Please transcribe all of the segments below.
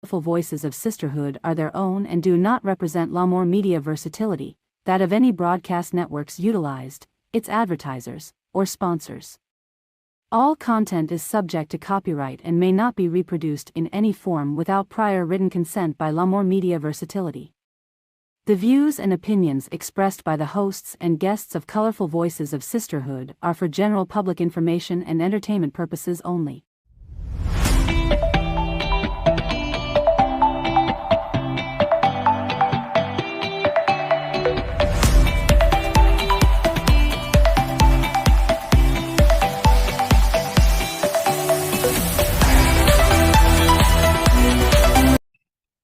colorful voices of sisterhood are their own and do not represent L'Amour media versatility, that of any broadcast networks utilized, its advertisers, or sponsors. All content is subject to copyright and may not be reproduced in any form without prior written consent by L'Amour media versatility. The views and opinions expressed by the hosts and guests of Colorful Voices of Sisterhood are for general public information and entertainment purposes only.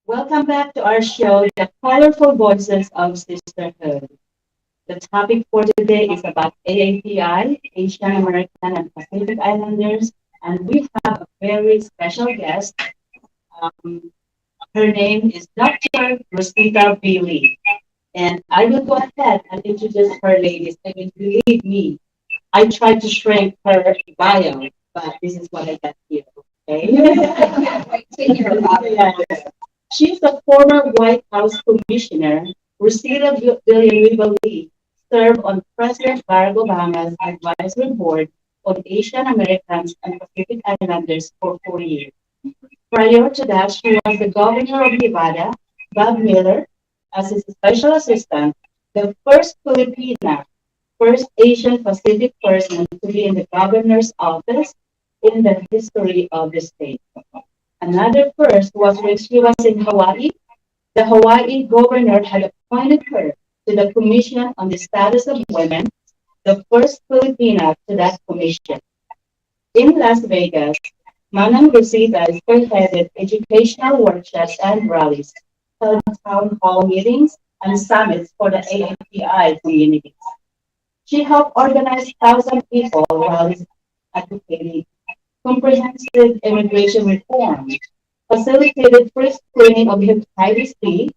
Welcome back to our show, The Colorful Voices of Sisterhood. The topic for today is about AAPI, Asian American and Pacific Islanders, and we have a very special guest. Her name is Dr. Rosita B. Lee. And I will go ahead and introduce her, ladies. I mean, believe me, I tried to shrink her bio, but this is what I got here. Okay? Yes. She's a former White House Commissioner. Rosita Villanueva Lee served on President Barack Obama's advisory board on Asian Americans and Pacific Islanders for 4 years. Prior to that, she was the governor of Nevada, Bob Miller, as his special assistant, the first Filipina, first Asian Pacific person to be in the governor's office in the history of the state. Another first was when she was in Hawaii. The Hawaii governor had appointed her to the Commission on the Status of Women, the first Filipina to that commission. In Las Vegas, Manang Rosita spearheaded educational workshops and rallies, held town hall meetings, and summits for the AAPI communities. She helped organize 1,000 people rallies advocating comprehensive immigration reform, facilitated free screening of hepatitis B,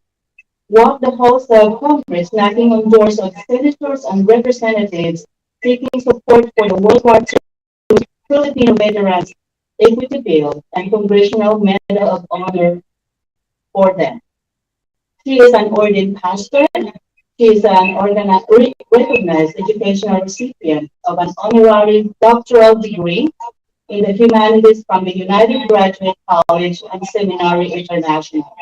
walked the halls of Congress knocking on doors of senators and representatives seeking support for the World War II Filipino Veterans Equity Bill and Congressional Medal of Honor for them. She is an ordained pastor. She is an recognized educational recipient of an honorary doctoral degree in the humanities from the United Graduate College and Seminary International.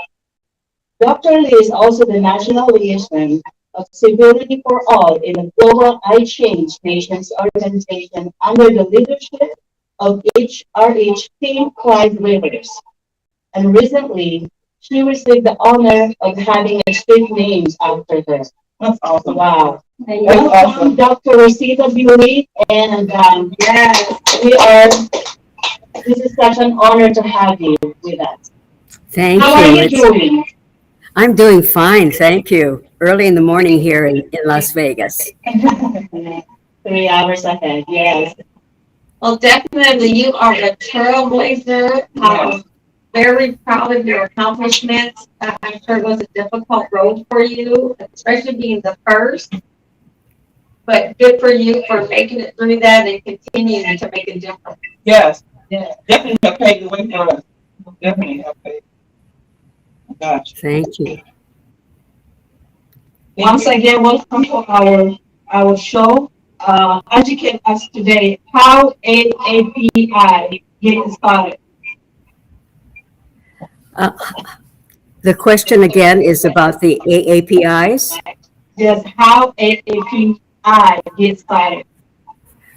Dr. Lee is also the national liaison of Civility for All in the Global iChange Nations organization under the leadership of HRH Team Clyde Rivers. And recently, she received the honor of having a street named after her. That's awesome. Wow. Welcome, awesome. Dr. Rosita B. Lee, and yes, this is such an honor to have you with us. Thank you. How are you doing? I'm doing fine, thank you. Early in the morning here in Las Vegas. 3 hours ahead, yes. Well, definitely, you are a trailblazer. I'm very proud of your accomplishments. I'm sure it was a difficult road for you, especially being the first. But good for you for making it through that and continuing to make a difference. Yes, definitely have paved the way for us. Definitely have paved. Oh, gosh. Thank you. Once again, welcome to our show. Educate us today how AAPI gets started. The question again is about the AAPIs. Just how AAPI gets started.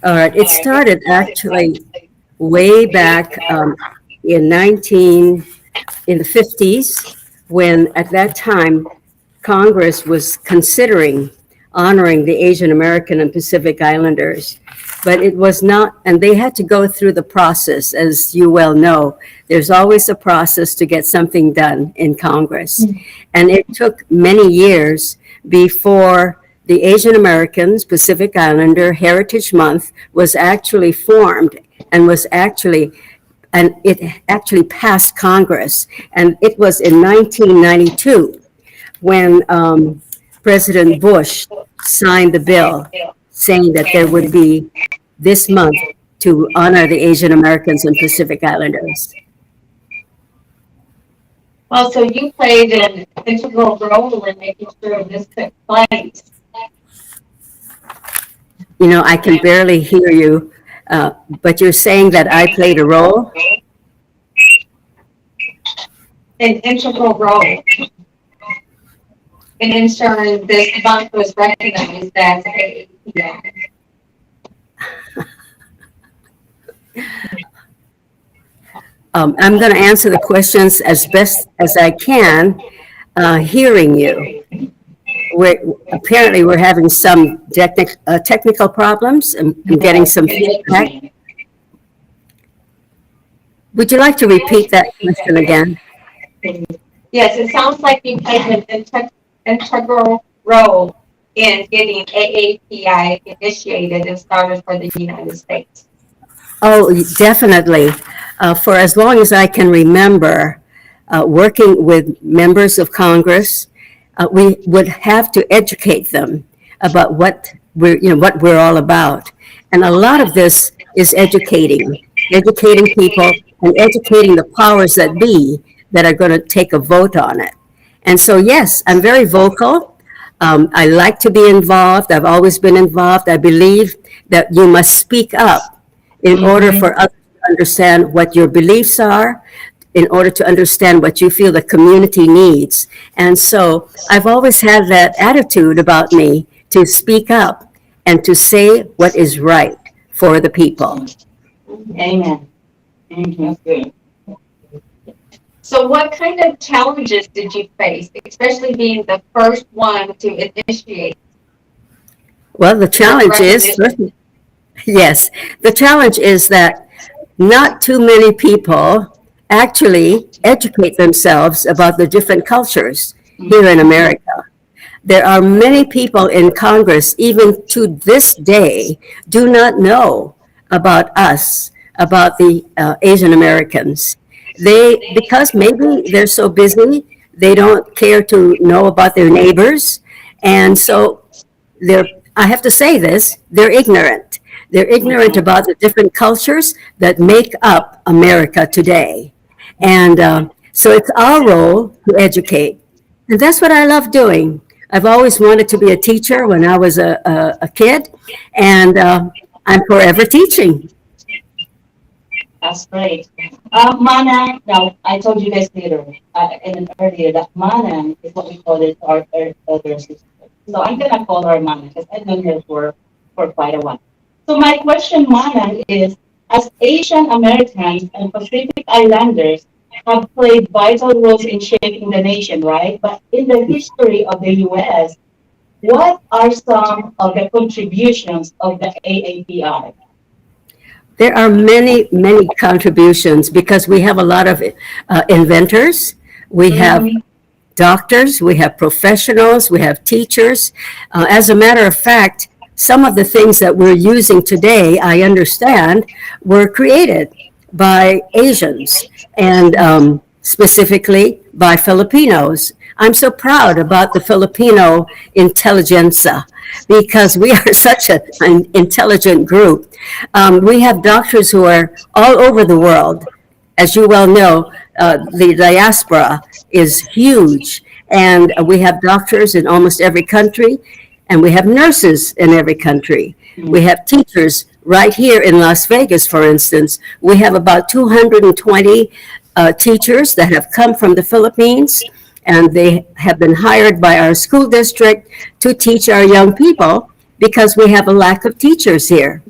All right, it started actually way back in the 50s, when at that time Congress was considering honoring the Asian American and Pacific Islanders, but it was not, and they had to go through the process, as you well know. There's always a process to get something done in Congress, and it took many years before the Asian Americans Pacific Islander Heritage Month was actually formed and it actually passed Congress. And it was in 1992 when President Bush signed the bill saying that there would be this month to honor the Asian Americans and Pacific Islanders. Well, so you played an integral role in making sure this took place. You know, I can barely hear you, but you're saying that I played a role? An integral role in ensuring this month was recognized as AAPI. I'm going to answer the questions as best as I can, hearing you. Apparently, we're having some technical problems and getting some feedback. Would you like to repeat that question again? Yes, it sounds like you played an integral role in getting AAPI initiated and started for the United States. Oh, definitely. For as long as I can remember, working with members of Congress, we would have to educate them about what we're all about. And a lot of this is educating people and educating the powers that be that are going to take a vote on it. And so, yes, I'm very vocal. I like to be involved. I've always been involved. I believe that you must speak up in order for others to understand what your beliefs are, in order to understand what you feel the community needs. And so I've always had that attitude about me to speak up and to say what is right for the people. Amen. That's good. So what kind of challenges did you face, especially being the first one to initiate? Well, the challenge is, yes, the challenge is that not too many people actually educate themselves about the different cultures here in America. There are many people in Congress, even to this day, do not know about us, about the Asian Americans. Because maybe they're so busy, they don't care to know about their neighbors. And so I have to say this, they're ignorant. They're ignorant about the different cultures that make up America today. And so it's our role to educate. And that's what I love doing. I've always wanted to be a teacher when I was a kid, and I'm forever teaching. That's great. Mana, now I told you guys earlier that Mana is what we call it our elder sister. So I'm gonna call her Mana because I've known her for quite a while. So my question, Mana, is as Asian Americans and Pacific Islanders have played vital roles in shaping the nation, right? But in the history of the U.S., what are some of the contributions of the AAPI? There are many, many contributions because we have a lot of inventors. We have doctors, we have professionals, we have teachers. As a matter of fact, some of the things that we're using today, I understand, were created by Asians and specifically by Filipinos. I'm so proud about the Filipino intelligentsia because we are such an intelligent group. We have doctors who are all over the world. As you well know, the diaspora is huge, and we have doctors in almost every country, and we have nurses in every country. We have teachers right here in Las Vegas, for instance. We have about 220 teachers that have come from the Philippines, and they have been hired by our school district to teach our young people because we have a lack of teachers here.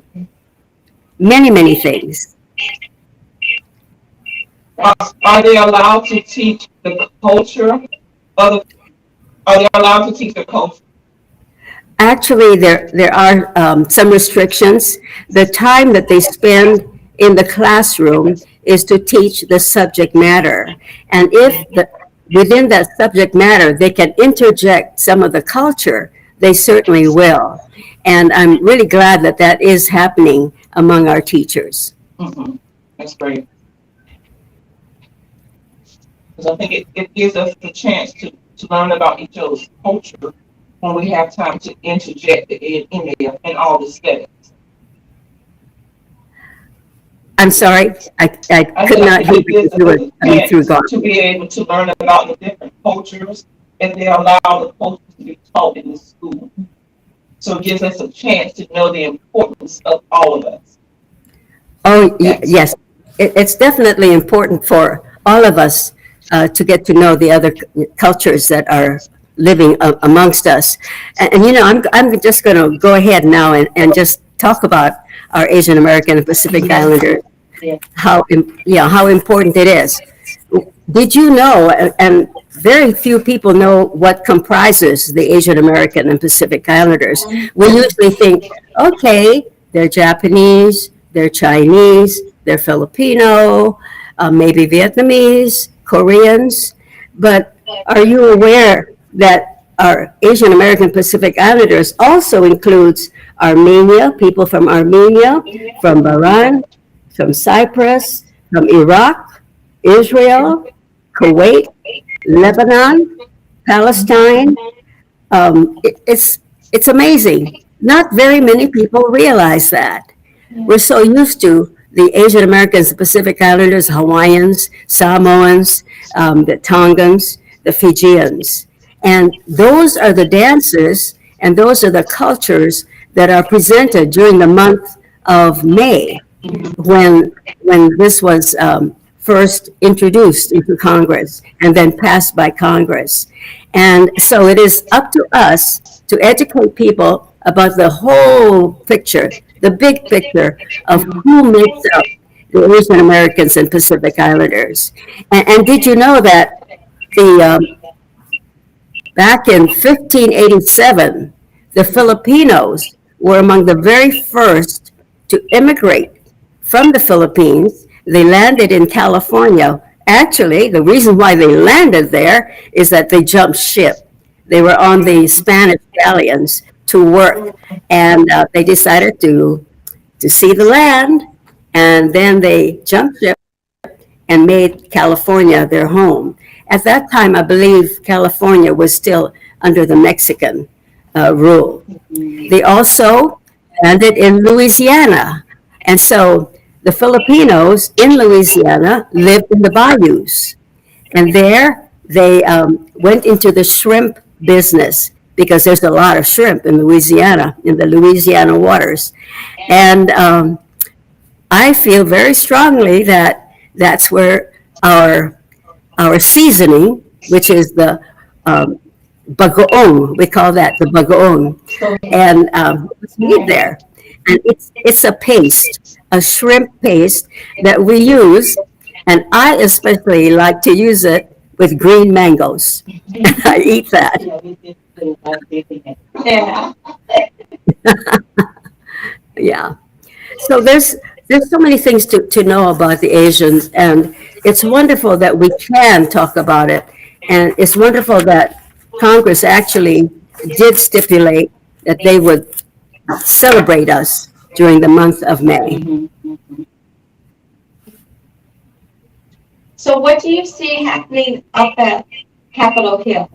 Many, many things. Are they allowed to teach the culture? Are they allowed to teach the culture? Actually, there are some restrictions. The time that they spend in the classroom is to teach the subject matter. And if within that subject matter, they can interject some of the culture, they certainly will. And I'm really glad that that is happening among our teachers. Mm-hmm. That's great. Because I think it gives us the chance to learn about each other's culture when we have time to interject it in there in all the settings. I'm sorry, I I could feel not like hear it you. gives You were them a coming through, chance Garth. to be able to learn about the different cultures, and they allow the cultures to be taught in the school. So it gives us a chance to know the importance of all of us. Oh, Yes. yes. It's definitely important for all of us to get to know the other cultures that are living amongst us. And you know, I'm just going to go ahead now and just talk about our Asian American and Pacific Islander, Yeah. how important it is. Did you know, and very few people know what comprises the Asian American and Pacific Islanders. We usually think, okay, they're Japanese, they're Chinese, they're Filipino, maybe Vietnamese, Koreans. But are you aware that our Asian American Pacific Islanders also includes Armenia, people from Armenia, from Bahrain, from Cyprus, from Iraq, Israel, Kuwait, Lebanon, Palestine. It's amazing. Not very many people realize that. We're so used to the Asian Americans, the Pacific Islanders, Hawaiians, Samoans, the Tongans, the Fijians. And those are the dances and those are the cultures that are presented during the month of May when this was first introduced into Congress and then passed by Congress. And so it is up to us to educate people about the whole picture, the big picture of who makes up the Asian Americans and Pacific Islanders. And did you know that back in 1587, the Filipinos were among the very first to immigrate from the Philippines? They landed in California. Actually, the reason why they landed there is that they jumped ship. They were on the Spanish galleons to work, and they decided to see the land, and then they jumped ship and made California their home. At that time, I believe California was still under the Mexican rule. They also landed in Louisiana, and so the Filipinos in Louisiana lived in the bayous, and there they went into the shrimp business because there's a lot of shrimp in Louisiana, in the Louisiana waters. And I feel very strongly that that's where our seasoning, which is the bagoong, we call that the bagoong, and it's made there. And it's a paste, a shrimp paste that we use, and I especially like to use it with green mangoes. I eat that. Yeah. Yeah. So there's so many things to know about the Asians, and it's wonderful that we can talk about it. And it's wonderful that Congress actually did stipulate that they would celebrate us during the month of May. So what do you see happening up at Capitol Hill?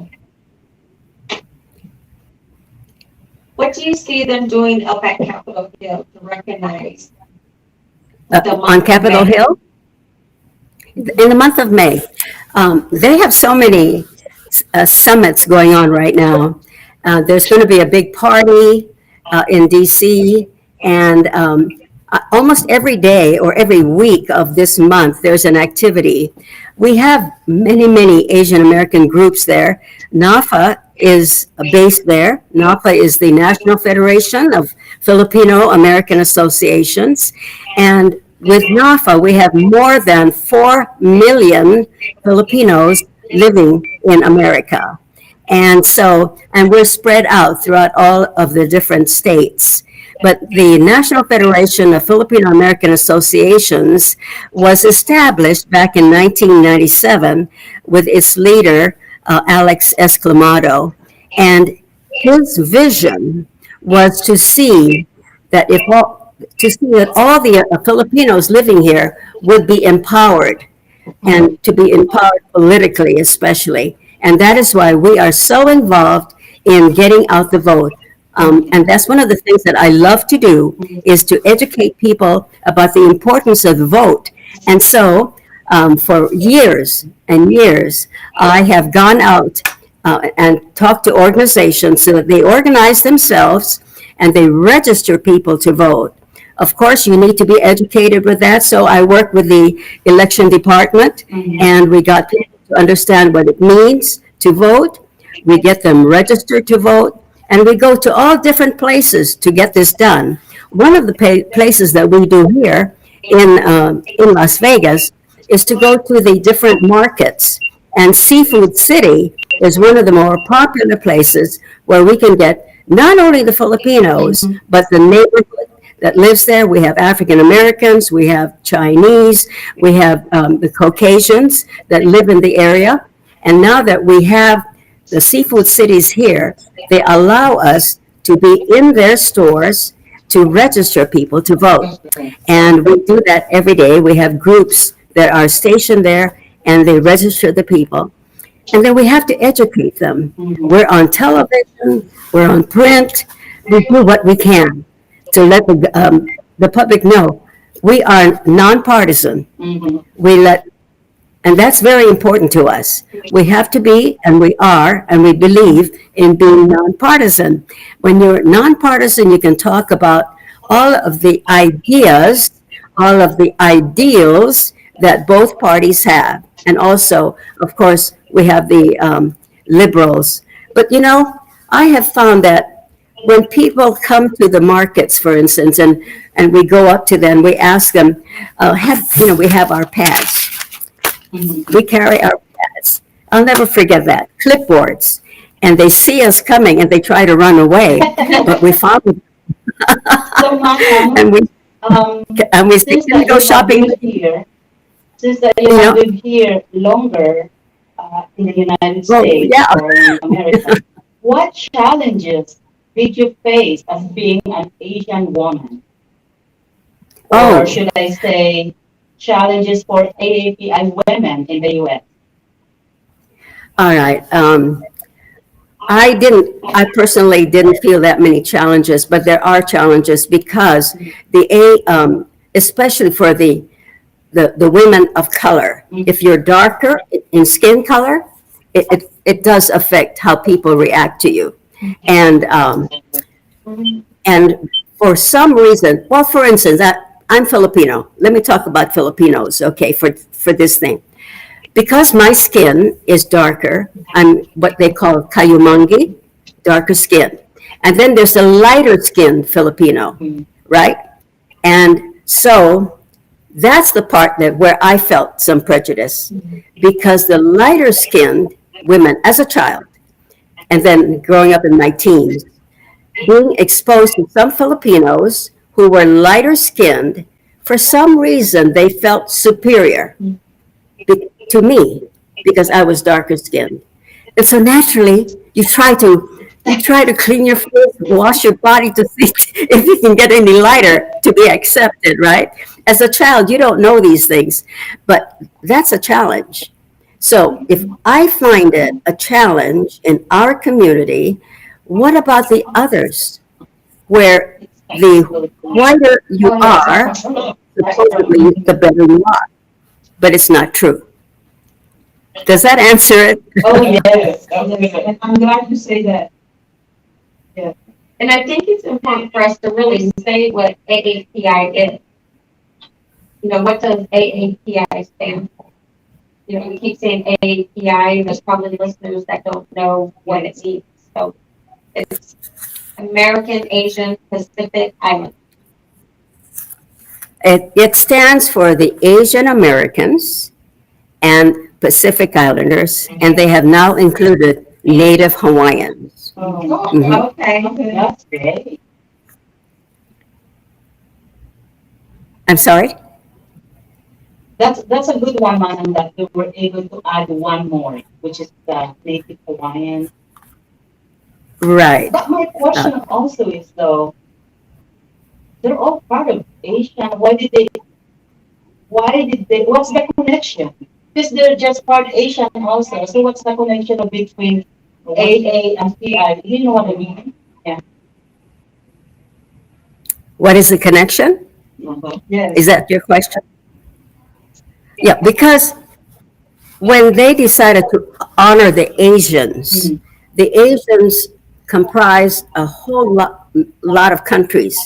What do you see them doing up at Capitol Hill to recognize the month On of Capitol May? Hill, in the month of May, they have so many summits going on right now. There's going to be a big party in DC, and almost every day or every week of this month, there's an activity. We have many Asian American groups there. NAFA is based there. NAFA is the National Federation of Filipino American Associations. And with NAFA, we have more than 4 million Filipinos living in America. And we're spread out throughout all of the different states. But the National Federation of Filipino American Associations was established back in 1997 with its leader, Alex Esclamado. And his vision was to see that all the Filipinos living here would be empowered, and to be empowered politically especially. And that is why we are so involved in getting out the vote. And that's one of the things that I love to do is to educate people about the importance of the vote. And so for years and years, I have gone out and talked to organizations so that they organize themselves and they register people to vote. Of course, you need to be educated with that. So I work with the election department and we got people to understand what it means to vote. We get them registered to vote and we go to all different places to get this done. One of the places that we do here in Las Vegas is to go to the different markets. And Seafood City is one of the more popular places where we can get not only the Filipinos, but the neighborhood that lives there. We have African Americans, we have Chinese, we have the Caucasians that live in the area. And now that we have the Seafood Cities here, they allow us to be in their stores to register people to vote. And we do that every day. We have groups that are stationed there and they register the people. And then we have to educate them. We're on television, we're on print, we do what we can to let the public know we are nonpartisan. And that's very important to us. We have to be, and we are, and we believe in being nonpartisan. When you're nonpartisan, you can talk about all of the ideas, all of the ideals that both parties have. And also, of course, we have the liberals. But you know, I have found that when people come to the markets, for instance, and we go up to them, we ask them, we have our pads. We carry our pads. I'll never forget that. Clipboards. And they see us coming and they try to run away. But we follow them. So, Ma'am, and we say, since can we that go you have shopping? lived here, since that you have lived here longer in the United Well, States yeah. or in America, what challenges did you face as being an Asian woman? Oh. Or should I say, challenges for AAPI women in the U.S.? All right. I personally didn't feel that many challenges, but there are challenges because especially for the women of color, if you're darker in skin color, it does affect how people react to you. And for some reason, well, for instance, I'm Filipino. Let me talk about Filipinos, okay, for this thing. Because my skin is darker, I'm what they call kayumangi, darker skin. And then there's a lighter skinned Filipino, right? And so that's the part where I felt some prejudice because the lighter skinned women as a child, and then growing up in my teens, being exposed to some Filipinos who were lighter skinned, for some reason they felt superior to me because I was darker skinned. And so naturally you try to clean your face, wash your body to see if you can get any lighter to be accepted, right? As a child, you don't know these things, but that's a challenge. So if I find it a challenge in our community, what about the others where the whiter you are, supposedly the better you are, but it's not true. Does that answer it? Oh, yes. Yes. And I'm glad you say that. And I think it's important for us to really say what AAPI is. You know, what does AAPI stand for? You know, we keep saying AAPI, there's probably listeners that don't know what it means. So it's American Asian Pacific Island. It stands for the Asian Americans and Pacific Islanders, and they have now included Native Hawaiians. Oh, Okay. that's great. I'm sorry? That's a good one, Manang, that we were able to add one more, which is the Native Hawaiian. Right. But my question also is though, they're all part of Asia. What's the connection? Because they're just part Asian also. So what's the connection between AA and PI? You know what I mean? What is the connection? Yes. Is that your question? Yeah, because when they decided to honor the Asians, the Asians comprised a whole lot of countries,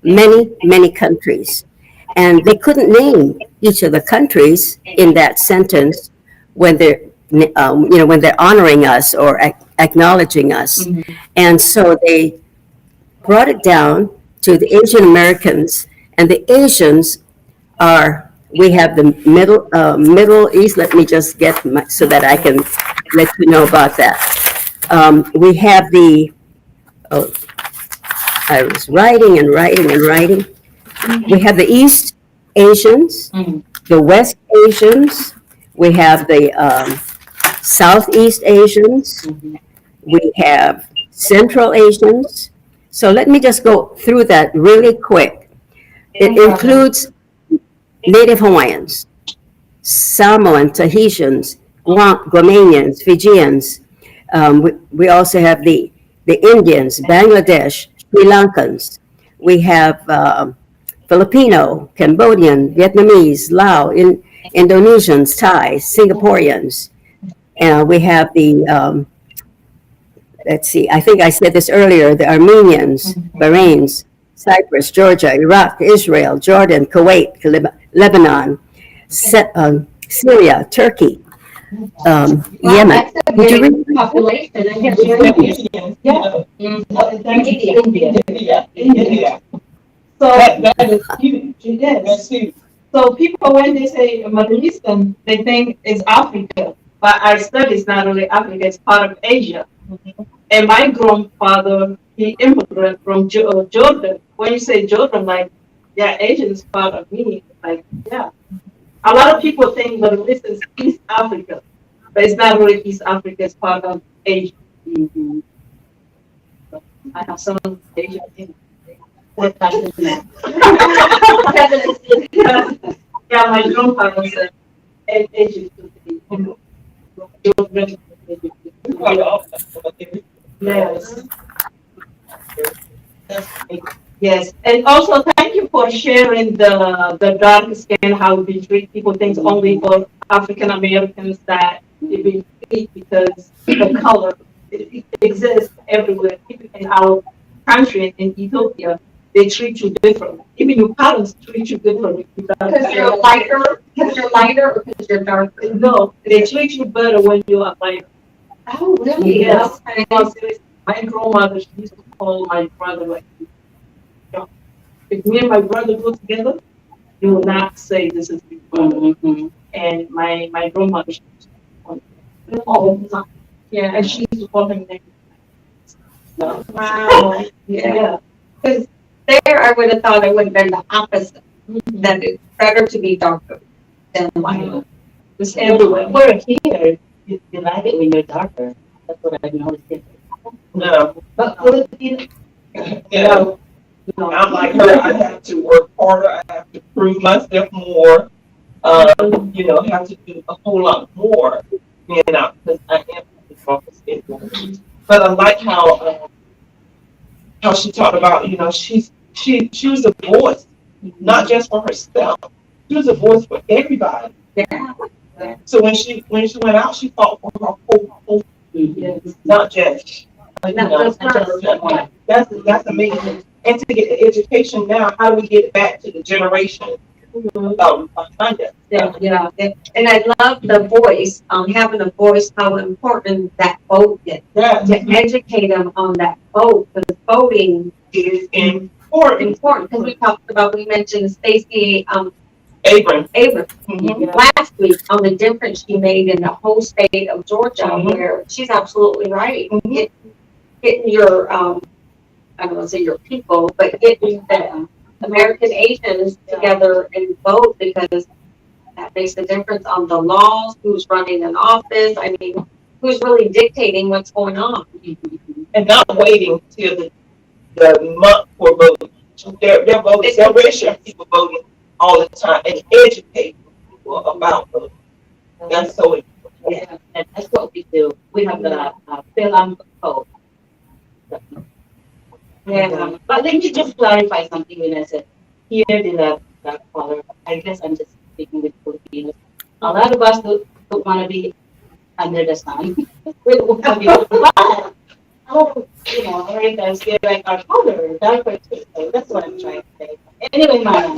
many countries. And they couldn't name each of the countries in that sentence when they're, when they're honoring us or acknowledging us. And so they brought it down to the Asian Americans, and the Asians are, we have the Middle East. Let me just get so that I can let you know about that. We have the, oh, I was writing and writing and writing. We have the East Asians, the West Asians, we have the Southeast Asians, we have Central Asians. So let me just go through that really quick. It includes Native Hawaiians, Samoan, Tahitians, Guamanians, Fijians. We also have the Indians, Bangladesh, Sri Lankans. We have Filipino, Cambodian, Vietnamese, Lao, Indonesians, Thai, Singaporeans. And we have the, let's see, I think I said this earlier, the Armenians, Bahrains, Cyprus, Georgia, Iraq, Israel, Jordan, Kuwait, Lebanon, Syria, Turkey, Yemen. That's a Would you very read? population. I guess. Yeah. So That is huge. yes. That's huge. So people, when they say Middle Eastern, they think it's Africa, but our study is not really Africa, it's part of Asia. And my grandfather, he immigrated from Jordan. When you say Jordan, like, yeah, Asia is part of me. Like, yeah. A lot of people think Middle East is East Africa, but it's not really East Africa, it's part of Asia. I have some Asian in yeah, my grandfather said Asian. Yes. Yes, and also thank you for sharing the dark skin, how we treat people, things only for African Americans that it be treated because the color it exists everywhere. Even in our country, in Ethiopia, they treat you different. Even your parents treat you differently. Because you're lighter, or because you're darker? No, they treat you better when you are lighter. Oh, really? Yes. Okay. Because my grandmother, she used to call my brother like, if me and my brother go together, you will not say this is your brother. And my grandmother, she used to call him all the time. Yeah, and she used to call him name. So, Wow. yeah. Because there, I would have thought it would have been the opposite. That it's better to be darker than lighter. It's everywhere. We're here. You like it when you're darker. That's what I noticed. No, But Filipino, yeah. I'm like her. I have to work harder. I have to prove myself more. Have to do a whole lot more. Because I am from the state. But I like how she talked about. She was a voice, not just for herself. She was a voice for everybody. Yeah. So when she went out, she fought for her whole not just. That's amazing. And to get the education now, how do we get it back to the generation behind us? Yeah. And I love the voice, having a voice, how important that vote is. Yeah. To educate them on that vote, because voting is important, because we mentioned Stacey Abrams. Last week on the difference she made in the whole state of Georgia, where she's absolutely right. Getting your, I don't want to say your people, but getting the American Asians together and vote, because that makes a difference on the laws, who's running an office. I mean, who's really dictating what's going on. And not waiting till the month for voting. They're voting. They're registering people voting all the time and educating people about voting. That's so important. Yeah, and that's what we do. We have the fill out code. Yeah, but let me just clarify something when I said here they love that color. I guess I'm just speaking with Filipinos. A lot of us don't want to be under the sun. We don't want to be hot. Oh, you know, Americans, they're like our color, darker too. So that's what I'm trying to say. Anyway, Maya.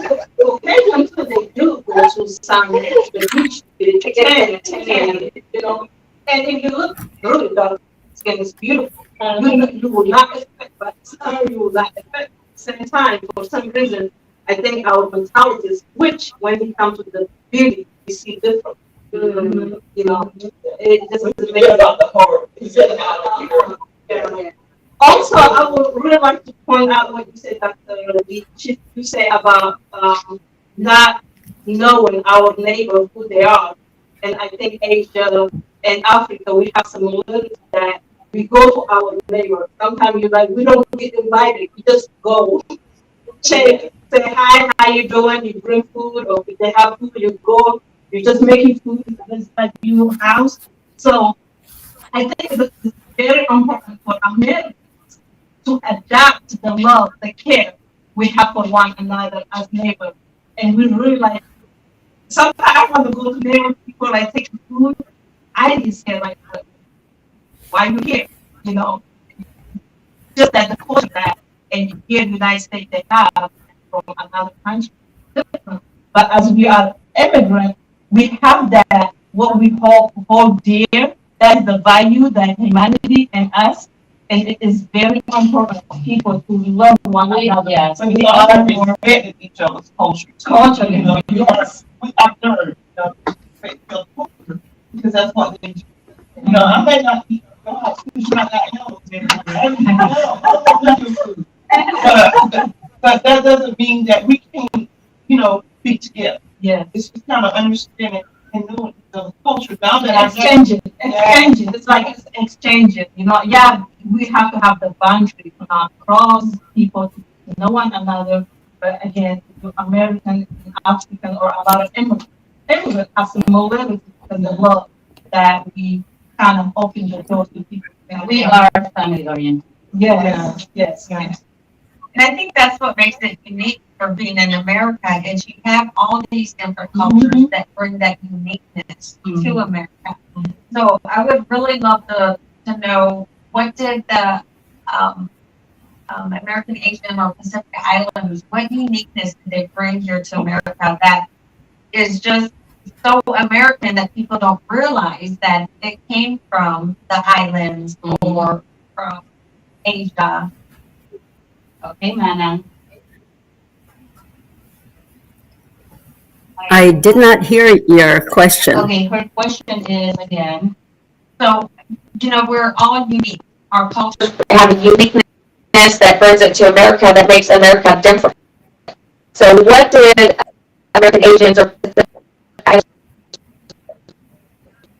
Occasionally they do go to some the beach, they tan, you know. And if you look good, the skin is beautiful. You will not expect, but some you will not expect. At the same time, for some reason, I think our mentality is which when it comes to the beauty, we see different. You know, it just is about the horror. It's about the horror. Yeah. Also, I would really like to point out what you said, Dr. Lee. You say about not knowing our neighbor who they are. And I think Asia and Africa, we have some similarities that we go to our neighbor. Sometimes you like, we don't get invited. We just go, say hi, how you doing? You bring food, or if they have food, you go. You're just making food. It's like your house. So I think it's very important for Americans to adapt to the love, the care we have for one another as neighbors. And we really like, sometimes I want to go to neighbor people like taking food. I just get like, why you here? You know, just that the culture that and here in the United States they have from another country. But as we are immigrants, we have that what we hold dear. That's the value that humanity and us. And it is very important for people to love one another. Yes. So we are respecting each other's culture. Culture, you know, we are learned, you know, to respect the culture because that's what they do. You know, I may not eat God, who's not that yellow, but that doesn't mean that we can't, you know, be together. Yeah. It's just kind of understanding and knowing the culture. Now that exchanging. It's like it's exchanging. You know, yeah, we have to have the boundary to not cross people to know one another. But again, American, African, or a lot of immigrants have similarities in the love that we kind of open the door to people. We are family oriented. Yes. And I think that's what makes it unique for being in America is you have all these different cultures that bring that uniqueness to America. So I would really love to know what did the American Asian or Pacific Islanders, what uniqueness did they bring here to America that is just so American that people don't realize that it came from the islands or from Asia. Okay, Manang. I did not hear your question. Okay, her question is again, so, you know, we're all unique. Our cultures have a uniqueness that brings it to America that makes America different. So what did American Asians or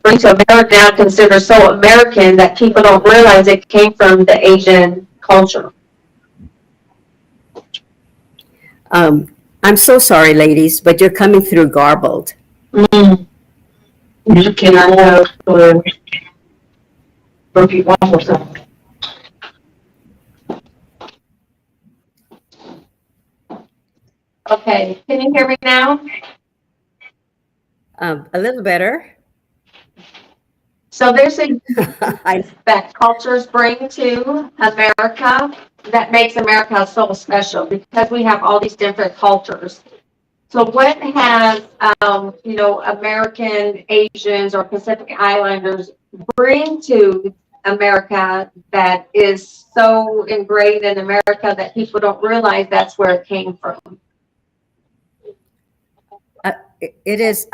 bring to America now consider so American that people don't realize it came from the Asian culture? I'm so sorry, ladies, but you're coming through garbled. You cannot repeat one more time. Okay, can you hear me now? A little better. So there's a I, that cultures bring to America that makes America so special because we have all these different cultures. So what has, you know, American Asians or Pacific Islanders bring to America that is so ingrained in America that people don't realize that's where it came from? it is,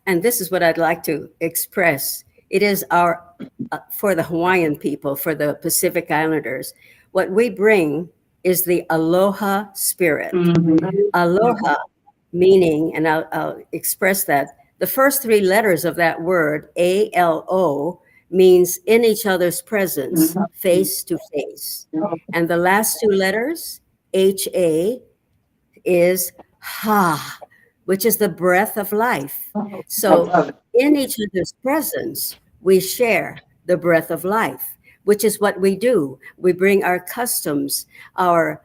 and this is what I'd like to express. It is our, for the Hawaiian people, for the Pacific Islanders, what we bring is the aloha spirit. Aloha meaning, and I'll express that, the first three letters of that word, A-L-O, means in each other's presence, face to face. And the last two letters, H-A, is ha, which is the breath of life. So in each other's presence, we share the breath of life. which is what we do. We bring our customs, our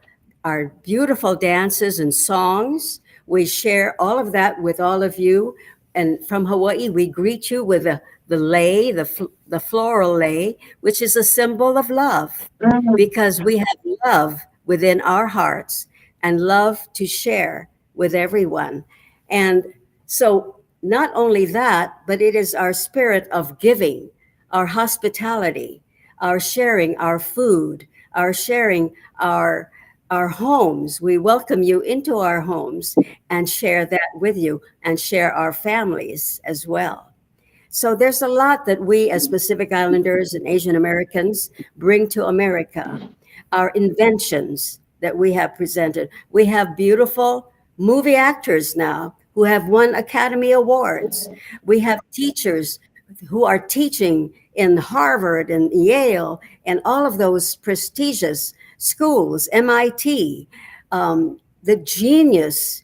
beautiful dances and songs. We share all of that with all of you. And from Hawaii, we greet you with the lei, the floral lei, which is a symbol of love, because we have love within our hearts and love to share with everyone. And so not only that, but it is our spirit of giving, our hospitality, our sharing our food, our sharing our homes. We welcome you into our homes and share that with you and share our families as well. So there's a lot that we as Pacific Islanders and Asian Americans bring to America. Our inventions that we have presented. We have beautiful movie actors now who have won Academy Awards. We have teachers who are teaching in Harvard and Yale and all of those prestigious schools, MIT. The genius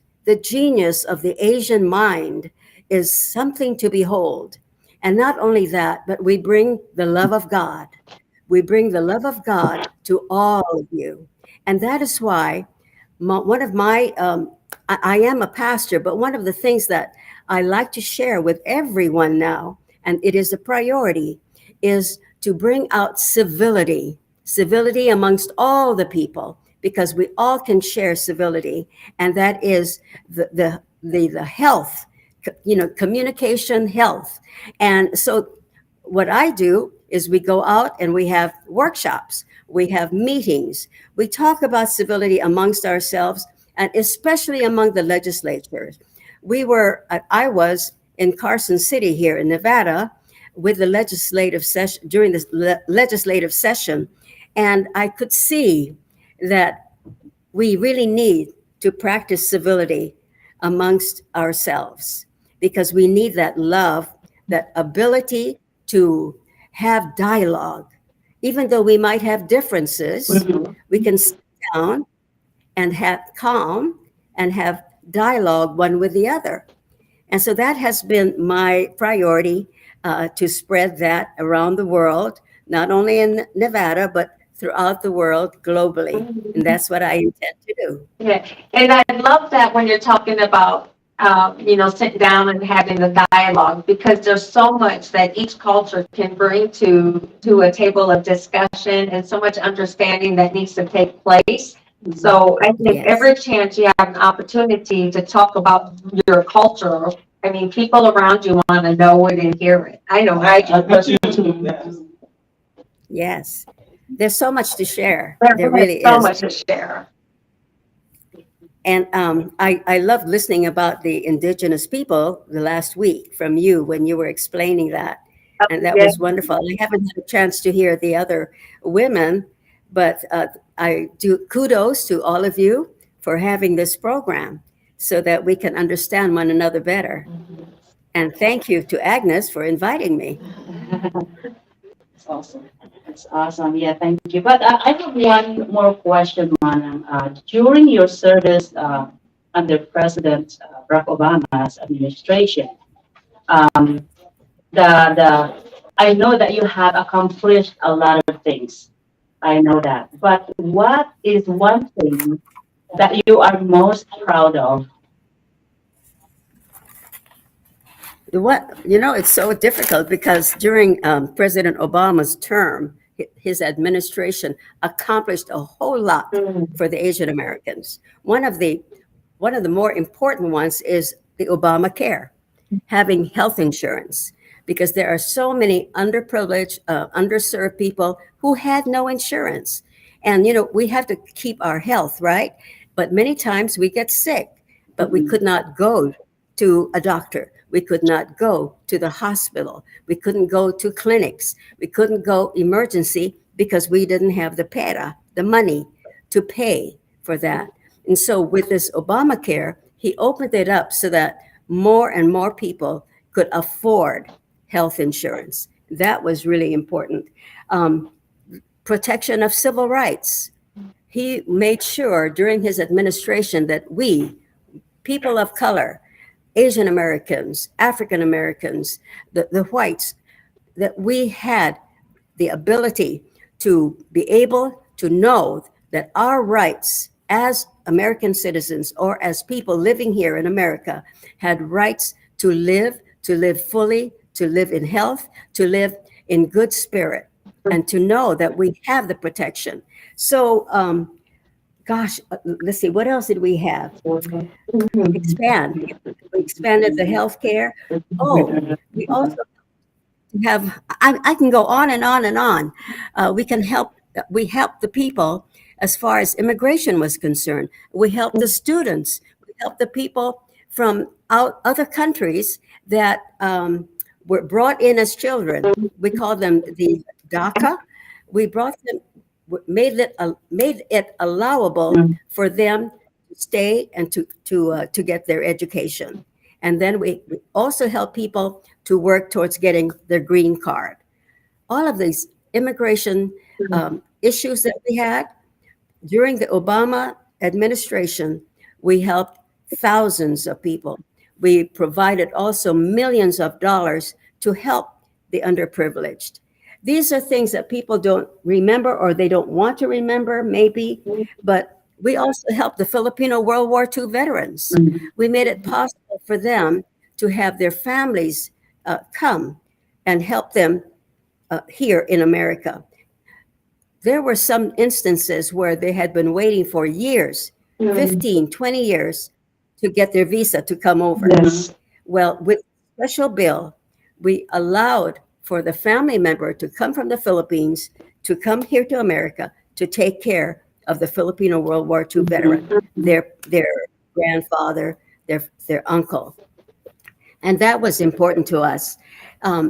of the Asian mind is something to behold. And not only that, but we bring the love of God. We bring the love of God to all of you. And that is why one of my, I am a pastor, but one of the things that I like to share with everyone now, and it is a priority, is to bring out civility amongst all the people, because we all can share civility, and that is the health, communication health. And so what I do is we go out and we have workshops, we have meetings, we talk about civility amongst ourselves, and especially among the legislators. I was in Carson City here in Nevada with the legislative session, during the legislative session, and I could see that we really need to practice civility amongst ourselves, because we need that love, that ability to have dialogue. Even though we might have differences, we can sit down and have calm and have dialogue one with the other. And so that has been my priority, to spread that around the world, not only in Nevada, but throughout the world globally. And that's what I intend to do. Yeah, and I love that when you're talking about, sitting down and having the dialogue, because there's so much that each culture can bring to a table of discussion, and so much understanding that needs to take place. So I think Yes. every chance you have an opportunity to talk about your culture, I mean, people around you want to know it and hear it. I know I do. Yes. There's so much to share. There There really so is. much to share. And I loved listening about the indigenous people the last week from you when you were explaining that. And that was wonderful. I haven't had a chance to hear the other women, but I do kudos to all of you for having this program so that we can understand one another better. And thank you to Agnes for inviting me. That's awesome. That's awesome. Yeah, thank you. But I have one more question, Manang. During your service under President Barack Obama's administration, I know that you have accomplished a lot of things. I know that. But what is one thing that you are most proud of? It's so difficult because during President Obama's term, his administration accomplished a whole lot for the Asian Americans. One of the more important ones is the Obamacare, having health insurance, because there are so many underprivileged, underserved people who had no insurance. And, we have to keep our health, right? But many times we get sick, but we could not go to a doctor. We could not go to the hospital. We couldn't go to clinics. We couldn't go emergency because we didn't have the pera, the money to pay for that. And so with this Obamacare, he opened it up so that more and more people could afford health insurance. That was really important. Protection of civil rights. He made sure during his administration that we, people of color, Asian Americans, African Americans, the whites, that we had the ability to be able to know that our rights as American citizens or as people living here in America had rights to live fully, to live in health, to live in good spirit, and to know that we have the protection. So, gosh, let's see, what else did we have? Expand. We expanded the healthcare. Oh, we also have, I can go on and on and on. We help the people as far as immigration was concerned. We help the students. We help the people from other countries that were brought in as children. We call them the DACA. We brought them, made it allowable for them to stay and to get their education. And then we also help people to work towards getting their green card. All of these immigration issues that we had during the Obama administration, we helped thousands of people. We provided also millions of dollars to help the underprivileged. These are things that people don't remember or they don't want to remember, maybe, but we also helped the Filipino World War II veterans. We made it possible for them to have their families come and help them here in America. There were some instances where they had been waiting for years, 15, 20 years, to get their visa to come over. Yes. Well, with special bill, we allowed for the family member to come from the Philippines to come here to America to take care of the Filipino World War II veteran, their grandfather, their uncle. And that was important to us.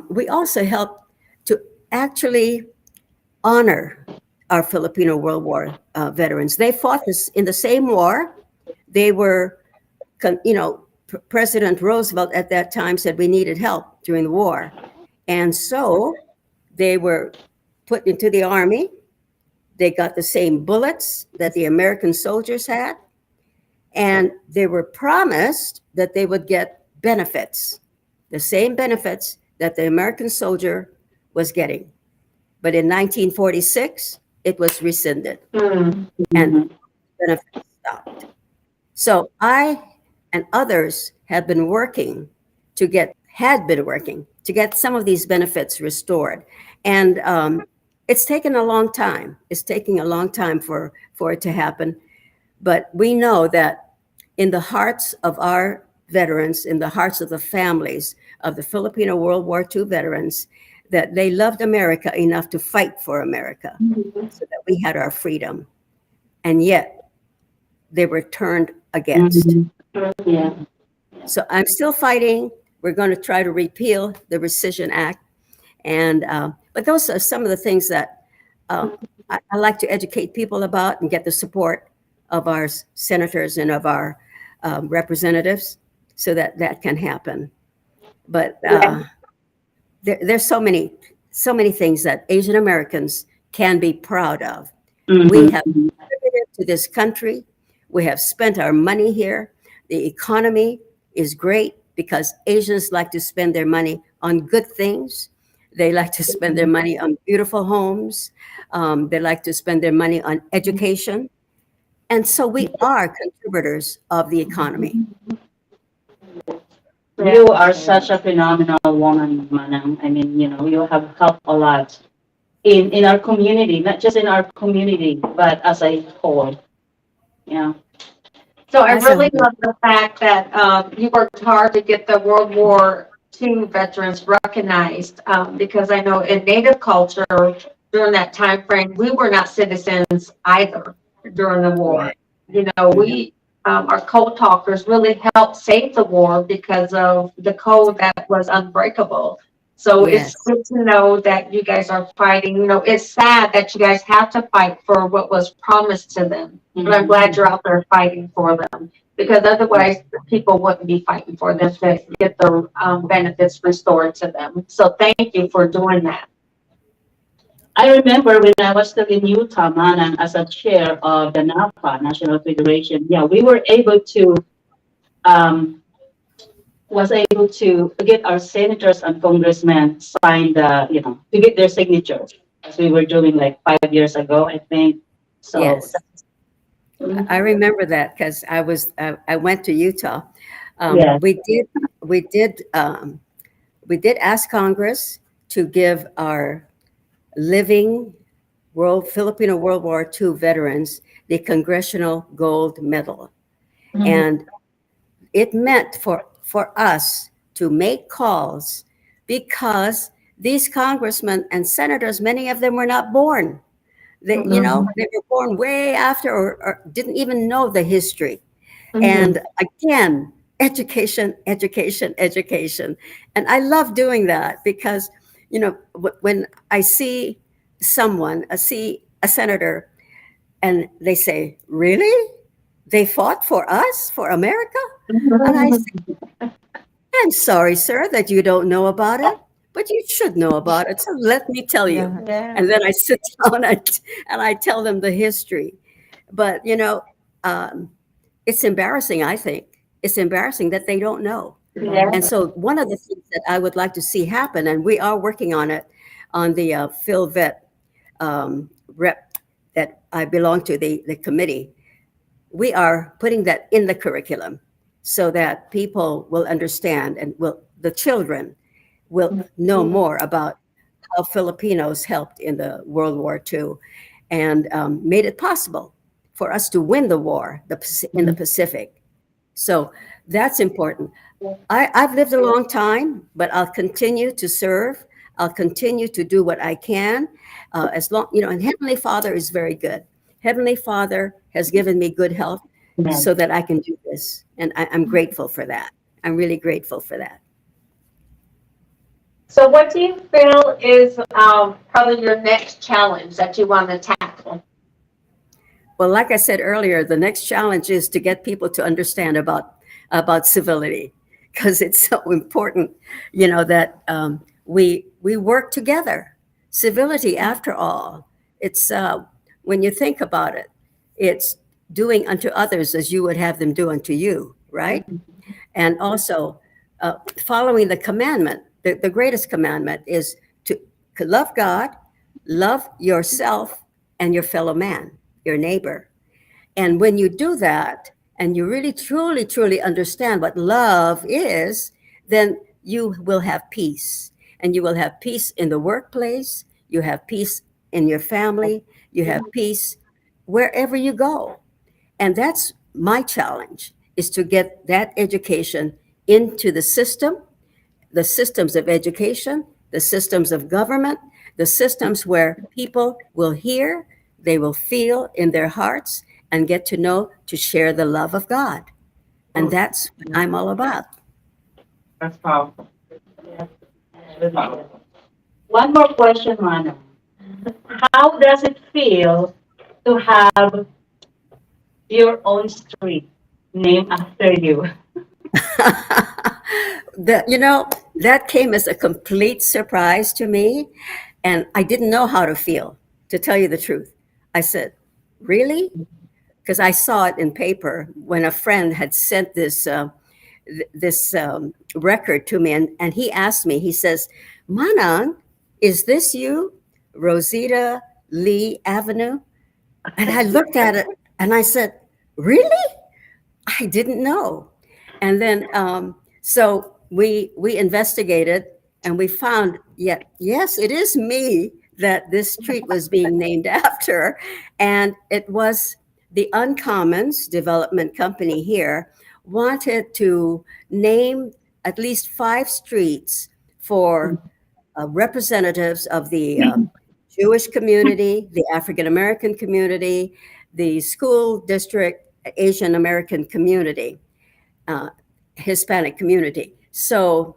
We also helped to actually honor our Filipino World War veterans. They fought in the same war. They were, President Roosevelt at that time said we needed help during the war. And so they were put into the Army. They got the same bullets that the American soldiers had. And they were promised that they would get benefits, the same benefits that the American soldier was getting. But in 1946, it was rescinded and benefits stopped. So I and others had been working to get some of these benefits restored. And it's taken a long time. It's taking a long time for it to happen. But we know that in the hearts of our veterans, in the hearts of the families of the Filipino World War II veterans, that they loved America enough to fight for America so that we had our freedom. And yet they were turned against. Yeah. So I'm still fighting. We're going to try to repeal the Rescission Act. And but those are some of the things that I like to educate people about and get the support of our senators and of our representatives so that that can happen. But there's so many things that Asian Americans can be proud of. We have contributed to this country. We have spent our money here. The economy is great because Asians like to spend their money on good things. They like to spend their money on beautiful homes. They like to spend their money on education. And so we are contributors of the economy. You are such a phenomenal woman, Manang. I mean, you have helped a lot in our community, not just in our community, but as a whole. Yeah. So I really love the fact that you worked hard to get the World War II veterans recognized, because I know in Native culture during that time frame, we were not citizens either during the war. We our code talkers really helped save the war because of the code that was unbreakable. So Yes. It's good to know that you guys are fighting. It's sad that you guys have to fight for what was promised to them. But I'm glad you're out there fighting for them, because otherwise people wouldn't be fighting for them to get the benefits restored to them. So thank you for doing that. I remember when I was still in Utah, Manang, as a chair of the NAFA, National Federation, we were able to get our senators and congressmen sign to get their signatures. as we were doing like 5 years ago, I think. So Yes. Mhm. I remember that because I went to Utah. Yes. We did ask Congress to give our living Filipino World War II veterans the Congressional Gold Medal. Mhm. And it meant for us to make calls because these congressmen and senators, many of them were not born. Mhm. They were born way after or didn't even know the history. Mhm. And again, education, education, education. And I love doing that because, when I see I see a senator, and they say, really? They fought for us, for America? And I say, I'm sorry, sir, that you don't know about it, but you should know about it. So let me tell you. Yeah. And then I sit down and I tell them the history. But, um, it's embarrassing, I think. It's embarrassing that they don't know. Yeah. And so one of the things that I would like to see happen, and we are working on it on the Phil Vet rep that I belong to, the committee, we are putting that in the curriculum so that people will understand and the children will know more about how Filipinos helped in the World War II and made it possible for us to win the war in the Pacific. So that's important. I've lived a long time, but I'll continue to serve. I'll continue to do what I can, as long, and Heavenly Father is very good. Heavenly Father has given me good health Amen. so that I can do this. And I'm grateful for that. I'm really grateful for that. So what do you feel is probably your next challenge that you want to tackle? Well, like I said earlier, the next challenge is to get people to understand about civility, because it's so important, that we work together. Civility, after all, it's when you think about it, it's doing unto others as you would have them do unto you, right? And also following the commandment. The greatest commandment is to love God, love yourself, and your fellow man, your neighbor. And when you do that, and you really, truly, truly understand what love is, then you will have peace. And you will have peace in the workplace, you have peace in your family, you have peace wherever you go. And that's my challenge, is to get that education into the systems of education, the systems of government, the systems where people will hear, they will feel in their hearts and get to know to share the love of God. And that's what I'm all about. That's powerful. That's powerful. One more question, Mana. How does it feel to have your own street named after you? That came as a complete surprise to me. And I didn't know how to feel, to tell you the truth. I said, really? Because I saw it in paper when a friend had sent this record to me, and he asked me. He says, "Manang, is this you, Rosita Lee Avenue?" And I looked at it and I said, "Really? I didn't know." And then so we investigated and we found, yet yes, it is me that this street was being named after, and it was the Uncommons Development Company here wanted to name at least 5 streets for representatives of the Jewish community, the African American community, the school district, Asian American community, uh, Hispanic community. So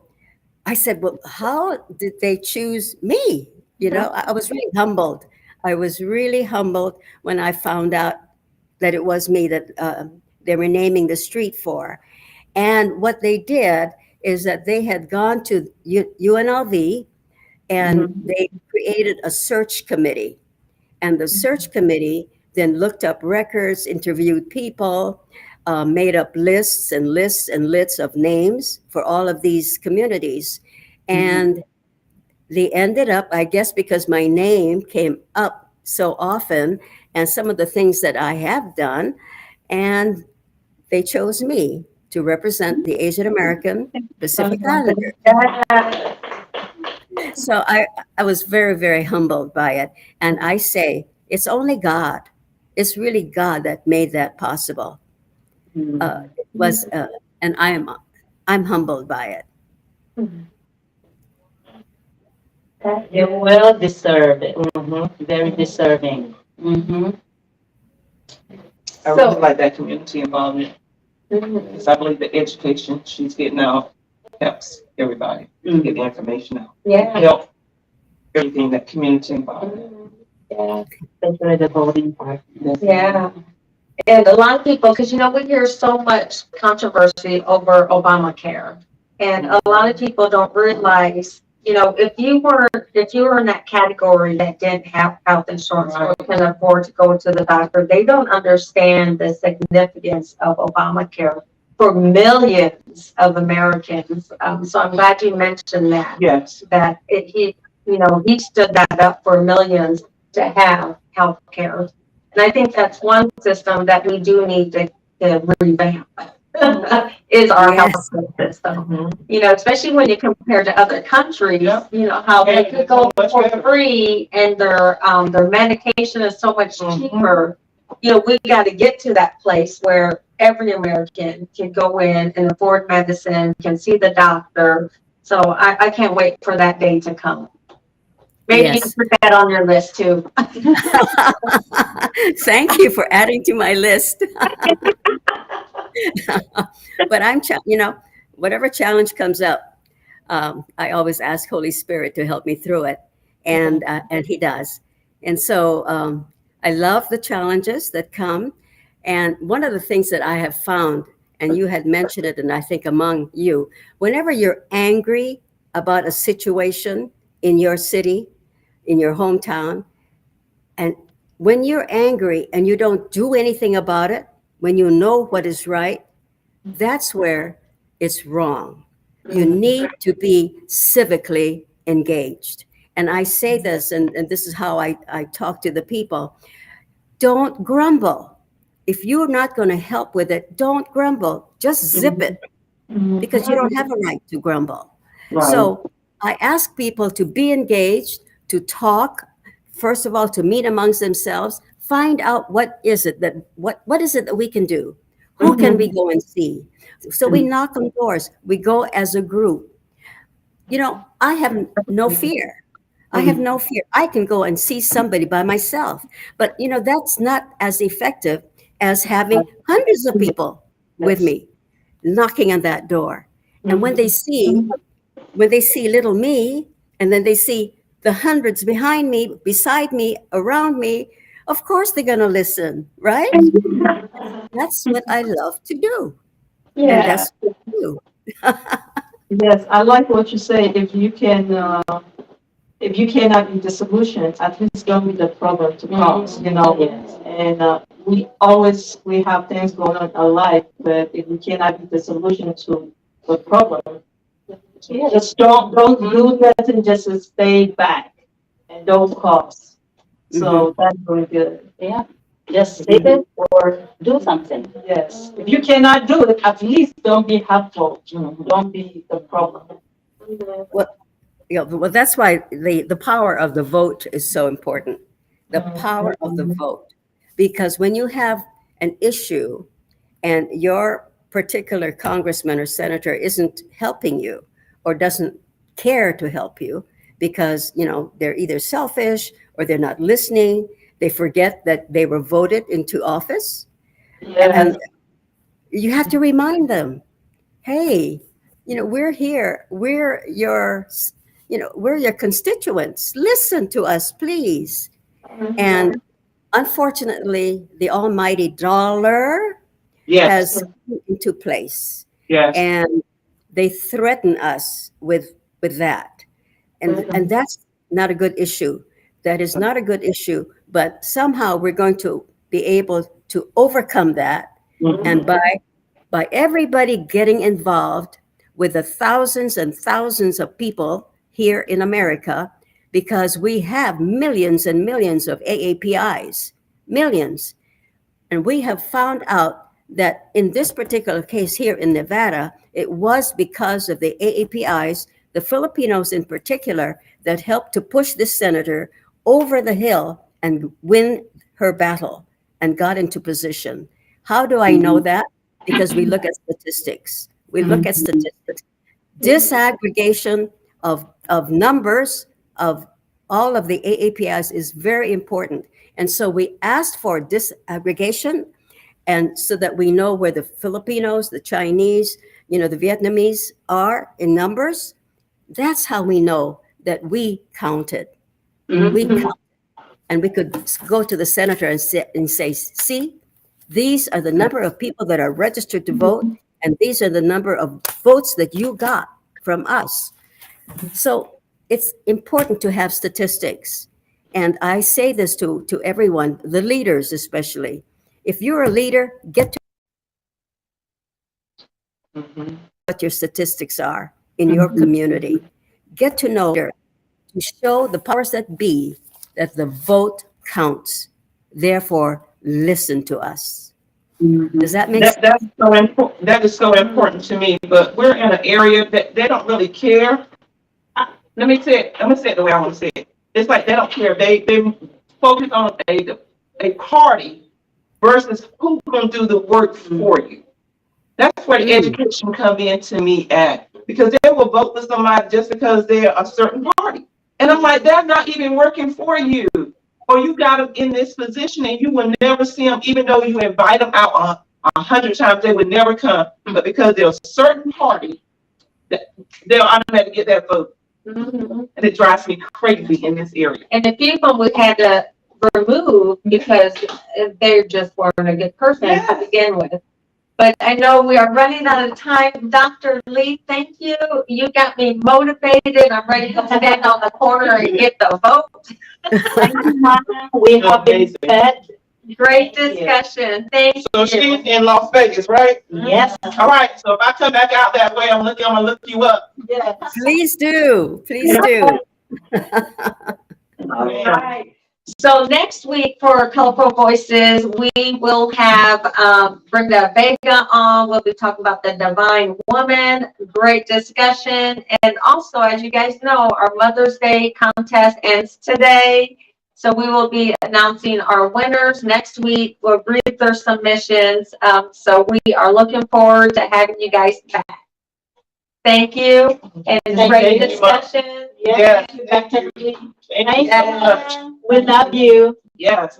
I said, well, how did they choose me? I was really humbled. I was really humbled when I found out that it was me that they were naming the street for. And what they did is that they had gone to UNLV and they created a search committee. And the search committee then looked up records, interviewed people, made up lists and lists and lists of names for all of these communities. And they ended up, I guess, because my name came up so often and some of the things that I have done, and they chose me to represent the Asian American Pacific Islander. So I was very, very humbled by it. And I say, it's only God. It's really God that made that possible. It was, and I'm humbled by it. You're well deserved. Very deserving. I really like that community involvement. Because I believe the education she's getting out helps everybody get the information out. Yeah. Help everything that community involvement. Yeah. Especially the voting part. Yeah. And a lot of people, because we hear so much controversy over Obamacare, and a lot of people don't realize, if you were in that category that didn't have health insurance or can afford to go to the doctor, they don't understand the significance of Obamacare for millions of Americans. So I'm glad you mentioned that. Yes. That he stood that up for millions to have health care. And I think that's one system that we do need to revamp is our Yes. health system. Especially when you compare to other countries, how they Yeah, could go much for better. free and their medication is so much cheaper. We got to get to that place where every American can go in and afford medicine, can see the doctor. So I can't wait for that day to come. Maybe you can put that on your list too. Thank you for adding to my list. But whatever challenge comes up, I always ask Holy Spirit to help me through it, and He does. And so I love the challenges that come. And one of the things that I have found, and you had mentioned it, and I think among you, whenever you're angry about a situation in your city, in your hometown, and when you're angry and you don't do anything about it, when you know what is right, that's where it's wrong. You need to be civically engaged. And I say this, and this is how I talk to the people. Don't grumble. If you're not going to help with it, don't grumble. Just zip it, because you don't have a right to grumble. Right. So I ask people to be engaged, to talk, first of all, to meet amongst themselves, find out what is it that we can do? Who can we go and see? So we knock on doors. We go as a group. I have no fear. I have no fear. I can go and see somebody by myself. But, that's not as effective as having hundreds of people with me knocking on that door. And when they see little me, and then they see the hundreds behind me, beside me, around me, of course they're going to listen, right? That's what I love to do. And that's what I do. Yes, I like what you say. If you cannot be the solution, at least don't be the problem to cause, Yes. And we have things going on in our life, but if we cannot be the solution to the problem, just don't do nothing, just to stay back and don't cause. So that's really good. Yeah. Just say it or do something. Yes. If you cannot do it, at least don't be helpful. Don't be the problem. Well, that's why the power of the vote is so important. The power of the vote. Because when you have an issue and your particular congressman or senator isn't helping you or doesn't care to help you because, they're either selfish or they're not listening, they forget that they were voted into office. Yes. And you have to remind them, hey, we're here. We're your constituents. Listen to us, please. And unfortunately, the almighty dollar has come into place. Yes. And they threaten us with that. And that's not a good issue. That is not a good issue. But somehow we're going to be able to overcome that. And by everybody getting involved with the thousands and thousands of people here in America because we have millions and millions of AAPIs, millions. And we have found out that in this particular case here in Nevada, it was because of the AAPIs, the Filipinos in particular, that helped to push this senator over the hill and win her battle and got into position. How do I know that? Because we look at statistics. We look at statistics. Disaggregation of numbers of all of the AAPIs is very important. And so we asked for disaggregation, and so that we know where the Filipinos, the Chinese, the Vietnamese are in numbers. That's how we know that we counted. We counted. And we could go to the senator and say, see, these are the number of people that are registered to vote, and these are the number of votes that you got from us. So it's important to have statistics. And I say this to everyone, the leaders especially. If you're a leader, get to what your statistics are in your community. Get to know, to show the powers that be that the vote counts. Therefore, listen to us. Does that make sense? That's so important. That is so important to me. But we're in an area that they don't really care. Let me say it the way I want to say it. It's like they don't care. They focus on a party versus who's going to do the work for you. That's where the education comes in to me at, because they will vote for somebody just because they're a certain party. And I'm like, they're not even working for you. Or you got them in this position and you will never see them, even though you invite them out 100 times, they would never come. But because they're a certain party, they'll automatically get that vote. And it drives me crazy in this area. And a few of them we had to remove because they just weren't a good person to begin with. But I know we are running out of time. Dr. Lee, thank you. You got me motivated. I'm ready to stand on the corner and get the vote. Thank you, Mama. We have been fed. Great discussion. Thank So you. she's in Las Vegas, right? Yes. All right. So if I come back out that way, I'm gonna look you up. Yes. Please do. Please do. All right. So next week for Colorful Voices, we will have Brenda Vega on. We'll be talking about the Divine Woman. Great discussion. And also, as you guys know, our Mother's Day contest ends today. So we will be announcing our winners next week. We'll read their submissions. So we are looking forward to having you guys back. Thank you. And great discussion. Yes. Thank you. Thank you so much. We love you. Yes.